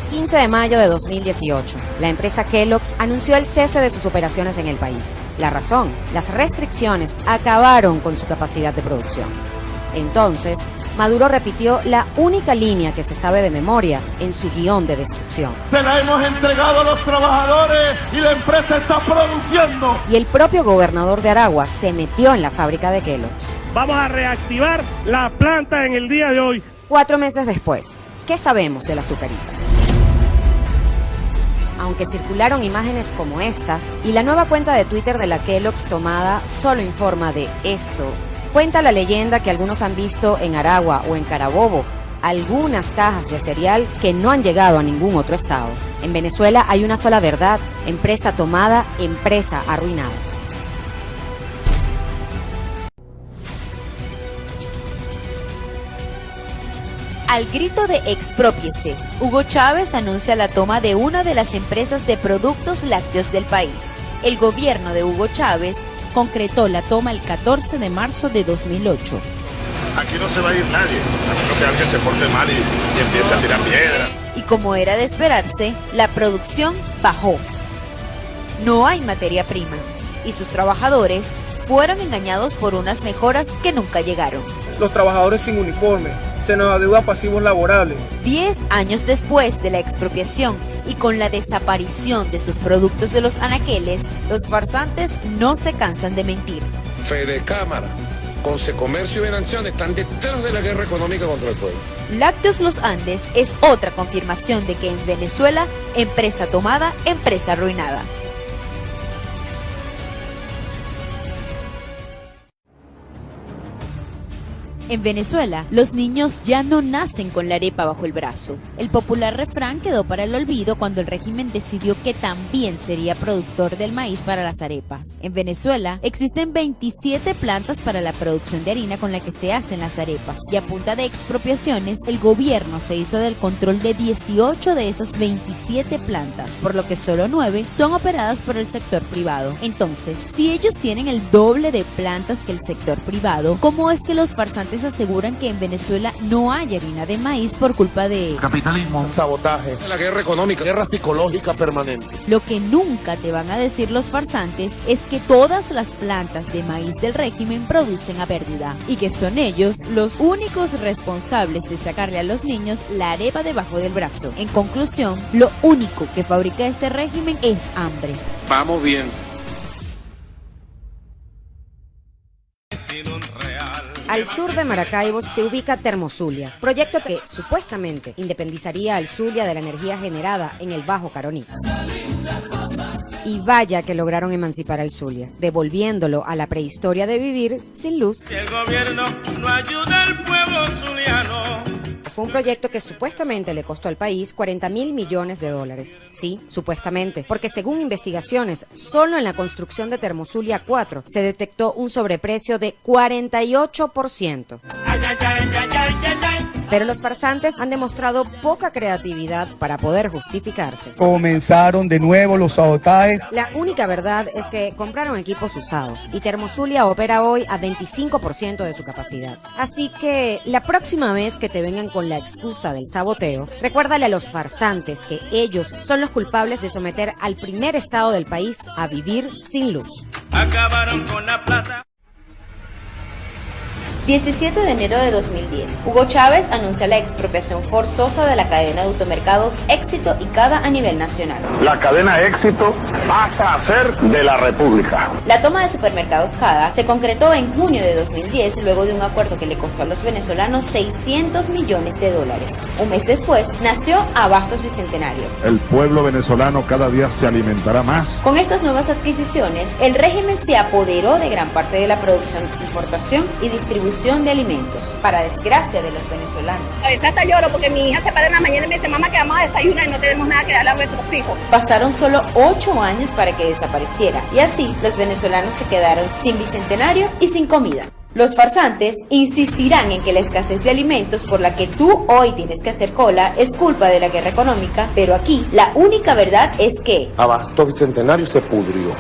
15 de mayo de 2018, la empresa Kellogg's anunció el cese de sus operaciones en el país. La razón, las restricciones acabaron con su capacidad de producción. Entonces, Maduro repitió la única línea que se sabe de memoria en su guión de destrucción. Se la hemos entregado a los trabajadores y la empresa está produciendo. Y el propio gobernador de Aragua se metió en la fábrica de Kellogg's. Vamos a reactivar la planta en el día de hoy. 4 meses después, ¿qué sabemos de las azucaritas? Aunque circularon imágenes como esta, y la nueva cuenta de Twitter de la Kellogg's tomada solo informa de esto, cuenta la leyenda que algunos han visto en Aragua o en Carabobo algunas cajas de cereal que no han llegado a ningún otro estado. En Venezuela hay una sola verdad: empresa tomada, empresa arruinada. Al grito de exprópiese, Hugo Chávez anuncia la toma de una de las empresas de productos lácteos del país. El gobierno de Hugo Chávez concretó la toma el 14 de marzo de 2008. Aquí no se va a ir nadie, a menos que alguien se porte mal y empiece a tirar piedras. Y como era de esperarse, la producción bajó. No hay materia prima, y sus trabajadores fueron engañados por unas mejoras que nunca llegaron. Los trabajadores sin uniforme, se nos adeuda pasivos laborables. 10 años después de la expropiación y con la desaparición de sus productos de los anaqueles, los farsantes no se cansan de mentir. Fedecámara, Concecomercio y Venanción están detrás de la guerra económica contra el pueblo. Lácteos Los Andes es otra confirmación de que en Venezuela, empresa tomada, empresa arruinada. En Venezuela, los niños ya no nacen con la arepa bajo el brazo. El popular refrán quedó para el olvido cuando el régimen decidió que también sería productor del maíz para las arepas. En Venezuela, existen 27 plantas para la producción de harina con la que se hacen las arepas, y a punta de expropiaciones, el gobierno se hizo del control de 18 de esas 27 plantas, por lo que solo 9 son operadas por el sector privado. Entonces, si ellos tienen el doble de plantas que el sector privado, ¿cómo es que los farsantes aseguran que en Venezuela no hay harina de maíz por culpa de capitalismo, sabotaje, La guerra económica, guerra psicológica permanente? Lo que nunca te van a decir los farsantes es que todas las plantas de maíz del régimen producen a pérdida y que son ellos los únicos responsables de sacarle a los niños la arepa debajo del brazo. En conclusión, lo único que fabrica este régimen es hambre. vamos bien. Al sur de Maracaibo se ubica Termozulia, proyecto que supuestamente independizaría al Zulia de la energía generada en el Bajo Caroní. Y vaya que lograron emancipar al Zulia, devolviéndolo a la prehistoria de vivir sin luz. Si el gobierno no ayuda al pueblo zuliano. Fue un proyecto que supuestamente le costó al país $40.000 millones. Sí, supuestamente, porque según investigaciones, solo en la construcción de Termozulia 4 se detectó un sobreprecio de 48%. Pero los farsantes han demostrado poca creatividad para poder justificarse. Comenzaron de nuevo los sabotajes. La única verdad es que compraron equipos usados y Termozulia opera hoy a 25% de su capacidad. Así que la próxima vez que te vengan con la excusa del saboteo, recuérdale a los farsantes que ellos son los culpables de someter al primer estado del país a vivir sin luz. Acabaron con la plata. 17 de enero de 2010, Hugo Chávez anuncia la expropiación forzosa de la cadena de automercados Éxito y Cada a nivel nacional. La cadena Éxito pasa a ser de la República. La toma de supermercados Cada se concretó en junio de 2010 luego de un acuerdo que le costó a los venezolanos $600 millones. Un mes después nació Abastos Bicentenario. El pueblo venezolano cada día se alimentará más. Con estas nuevas adquisiciones, el régimen se apoderó de gran parte de la producción, importación y distribución de alimentos, para desgracia de los venezolanos. A veces hasta lloro porque mi hija se para en la mañana y me dice: mamá, que vamos a desayunar y no tenemos nada que darle a nuestros hijos. Bastaron solo 8 años para que desapareciera, y así los venezolanos se quedaron sin bicentenario y sin comida. Los farsantes insistirán en que la escasez de alimentos por la que tú hoy tienes que hacer cola es culpa de la guerra económica, pero aquí la única verdad es que Abastos Bicentenario se pudrió.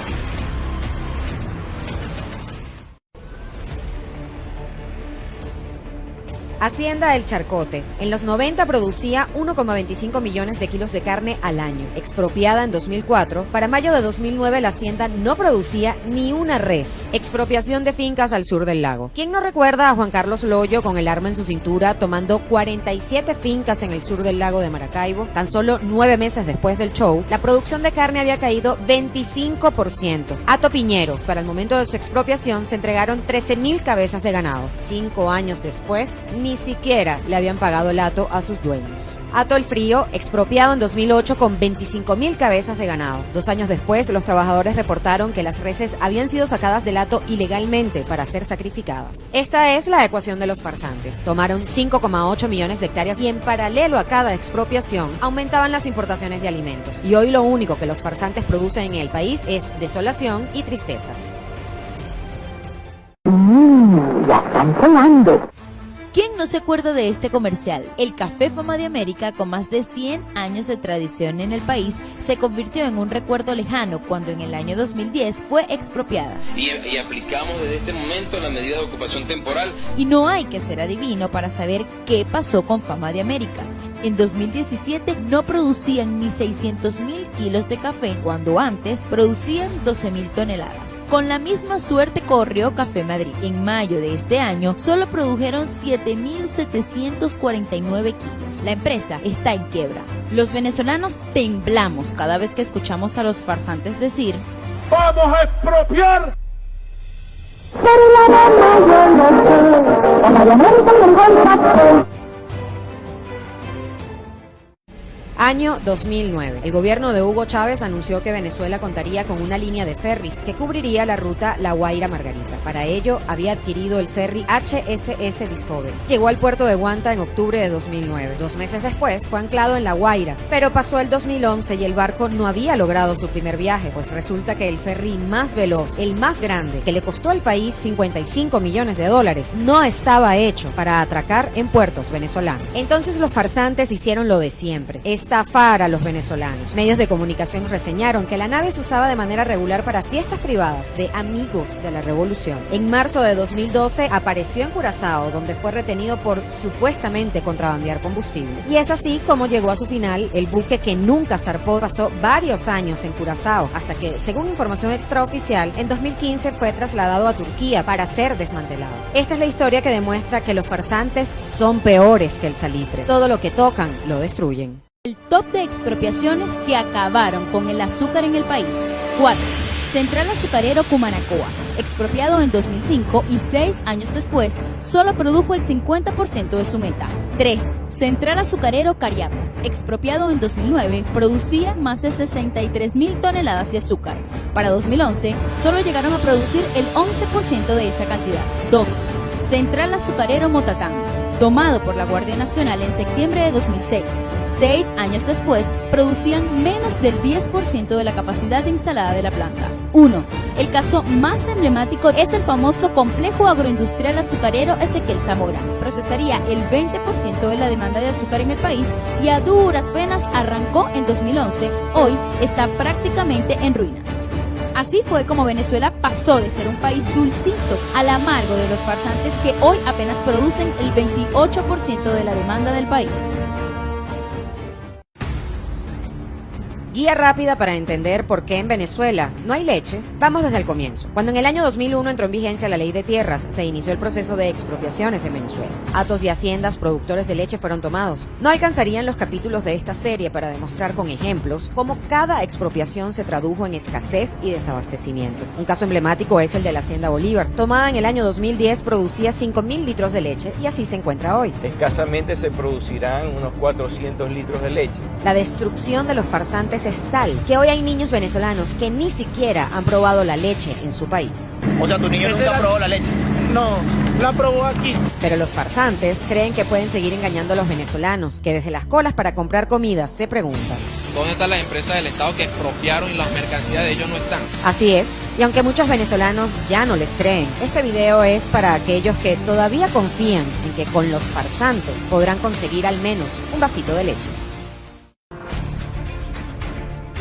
Hacienda El Charcote. En los 90 producía 1,25 millones de kilos de carne al año. Expropiada en 2004, para mayo de 2009 la hacienda no producía ni una res. Expropiación de fincas al sur del lago. ¿Quién no recuerda a Juan Carlos Loyo con el arma en su cintura tomando 47 fincas en el sur del lago de Maracaibo? Tan solo 9 meses después del show, la producción de carne había caído 25%. Hato Piñero. Para el momento de su expropiación se entregaron 13.000 cabezas de ganado. 5 años después, ni siquiera le habían pagado el hato a sus dueños. Hato el Frío, expropiado en 2008 con 25.000 cabezas de ganado. 2 años después, los trabajadores reportaron que las reses habían sido sacadas del hato ilegalmente para ser sacrificadas. Esta es la ecuación de los farsantes. Tomaron 5,8 millones de hectáreas y en paralelo a cada expropiación aumentaban las importaciones de alimentos. Y hoy lo único que los farsantes producen en el país es desolación y tristeza. Ya están sonando. ¿Quién no se acuerda de este comercial? El Café Fama de América, con más de 100 años de tradición en el país, se convirtió en un recuerdo lejano cuando en el año 2010 fue expropiada. Y aplicamos desde este momento la medida de ocupación temporal. Y no hay que ser adivino para saber qué pasó con Fama de América. En 2017 no producían ni 600.000 kilos de café, cuando antes producían 12.000 toneladas. Con la misma suerte corrió Café Madrid. En mayo de este año solo produjeron 7.749 kilos. La empresa está en quiebra. Los venezolanos temblamos cada vez que escuchamos a los farsantes decir: ¡vamos a expropiar! Año 2009. El gobierno de Hugo Chávez anunció que Venezuela contaría con una línea de ferries que cubriría la ruta La Guaira-Margarita. Para ello, había adquirido el ferry HSS Discovery. Llegó al puerto de Guanta en octubre de 2009. 2 meses después, fue anclado en La Guaira. Pero pasó el 2011 y el barco no había logrado su primer viaje, pues resulta que el ferry más veloz, el más grande, que le costó al país 55 millones de dólares, no estaba hecho para atracar en puertos venezolanos. Entonces los farsantes hicieron lo de siempre: estafar a los venezolanos. Medios de comunicación reseñaron que la nave se usaba de manera regular para fiestas privadas de amigos de la revolución. En marzo de 2012 apareció en Curazao, donde fue retenido por supuestamente contrabandear combustible. Y es así como llegó a su final el buque que nunca zarpó. Pasó varios años en Curazao, hasta que, según información extraoficial, en 2015 fue trasladado a Turquía para ser desmantelado. Esta es la historia que demuestra que los farsantes son peores que el salitre. Todo lo que tocan lo destruyen. El top de expropiaciones que acabaron con el azúcar en el país. 4. Central Azucarero Cumanacoa, expropiado en 2005 y 6 años después, solo produjo el 50% de su meta. 3. Central Azucarero Cariaco, expropiado en 2009, producía más de 63.000 toneladas de azúcar. Para 2011, solo llegaron a producir el 11% de esa cantidad. 2. Central Azucarero Motatán, tomado por la Guardia Nacional en septiembre de 2006. 6 años después, producían menos del 10% de la capacidad instalada de la planta. 1. El caso más emblemático es el famoso Complejo Agroindustrial Azucarero Ezequiel Zamora. Procesaría el 20% de la demanda de azúcar en el país y a duras penas arrancó en 2011. Hoy está prácticamente en ruinas. Así fue como Venezuela pasó de ser un país dulcito al amargo de los farsantes que hoy apenas producen el 28% de la demanda del país. Guía rápida para entender por qué en Venezuela no hay leche. Vamos desde el comienzo. Cuando en el año 2001 entró en vigencia la ley de tierras, se inició el proceso de expropiaciones en Venezuela. Hatos y haciendas productores de leche fueron tomados. No alcanzarían los capítulos de esta serie para demostrar con ejemplos cómo cada expropiación se tradujo en escasez y desabastecimiento. Un caso emblemático es el de la Hacienda Bolívar. Tomada en el año 2010, producía 5.000 litros de leche y así se encuentra hoy. Escasamente se producirán unos 400 litros de leche. La destrucción de los farsantes es tal que hoy hay niños venezolanos que ni siquiera han probado la leche en su país. O sea, tu niño nunca probó la leche. No, la probó aquí. Pero los farsantes creen que pueden seguir engañando a los venezolanos, que desde las colas para comprar comida se preguntan: ¿dónde están las empresas del Estado que expropiaron y las mercancías de ellos no están? Así es, y aunque muchos venezolanos ya no les creen, este video es para aquellos que todavía confían en que con los farsantes podrán conseguir al menos un vasito de leche.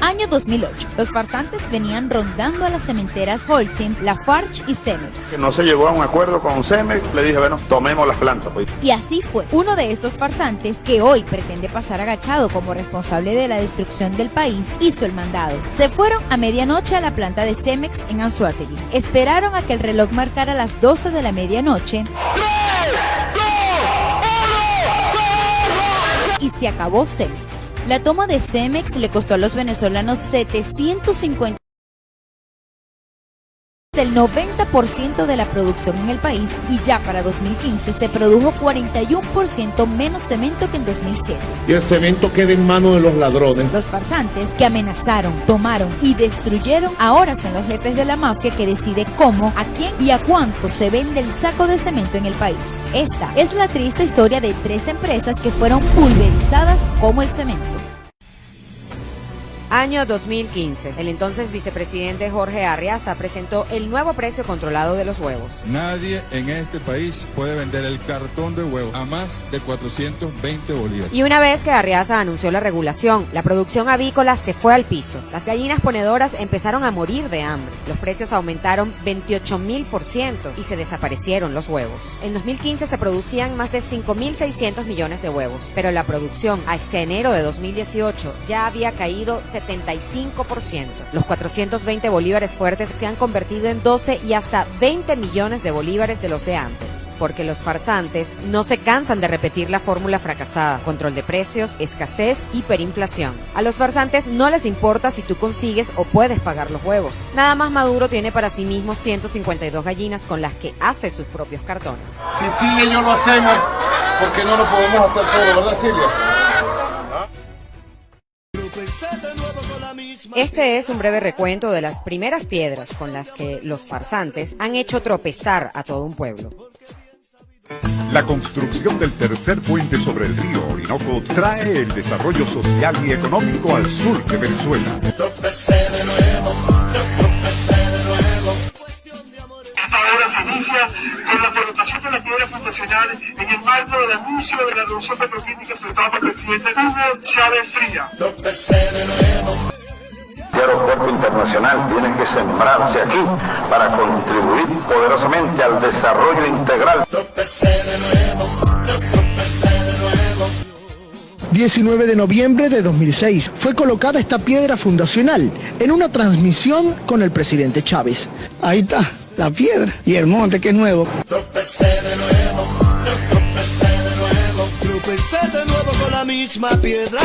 Año 2008. Los farsantes venían rondando a las cementeras Holcim, Lafarge y Cemex. Que no se llegó a un acuerdo con Cemex, le dije, bueno, tomemos las plantas, pues. Y así fue. Uno de estos farsantes, que hoy pretende pasar agachado como responsable de la destrucción del país, hizo el mandado. Se fueron a medianoche a la planta de Cemex en Anzoátegui. Esperaron a que el reloj marcara las 12 de la medianoche. Y se acabó Cemex. La toma de Cemex le costó a los venezolanos 750 del 90% de la producción en el país, y ya para 2015 se produjo 41% menos cemento que en 2007. Y el cemento queda en manos de los ladrones. Los farsantes que amenazaron, tomaron y destruyeron ahora son los jefes de la mafia que decide cómo, a quién y a cuánto se vende el saco de cemento en el país. Esta es la triste historia de 3 empresas que fueron pulverizadas como el cemento. Año 2015. El entonces vicepresidente Jorge Arriaza presentó el nuevo precio controlado de los huevos. Nadie en este país puede vender el cartón de huevos a más de 420 bolívares. Y una vez que Arriaza anunció la regulación, la producción avícola se fue al piso. Las gallinas ponedoras empezaron a morir de hambre. Los precios aumentaron 28.000% y se desaparecieron los huevos. En 2015 se producían más de 5.600 millones de huevos, pero la producción hasta enero de 2018 ya había caído 75%. Los 420 bolívares fuertes se han convertido en 12 y hasta 20 millones de bolívares de los de antes, porque los farsantes no se cansan de repetir la fórmula fracasada: control de precios, escasez, hiperinflación. A los farsantes no les importa si tú consigues o puedes pagar los huevos. Nada más Maduro tiene para sí mismo 152 gallinas con las que hace sus propios cartones. Si Silvia y yo lo hacemos, ¿por qué no lo podemos hacer todo, verdad, Silvia? Este es un breve recuento de las primeras piedras con las que los farsantes han hecho tropezar a todo un pueblo. La construcción del tercer puente sobre el río Orinoco trae el desarrollo social y económico al sur de Venezuela. Esta obra se inicia con la colocación de la piedra fundacional en el marco del anuncio de la revolución petroquímica efectuada por el presidente Hugo Chávez Fría. El aeropuerto internacional tiene que sembrarse aquí para contribuir poderosamente al desarrollo integral. 19 de noviembre de 2006 fue colocada esta piedra fundacional en una transmisión con el presidente Chávez. Ahí está la piedra y el monte, que es nuevo. Tropecé de nuevo con la misma piedra.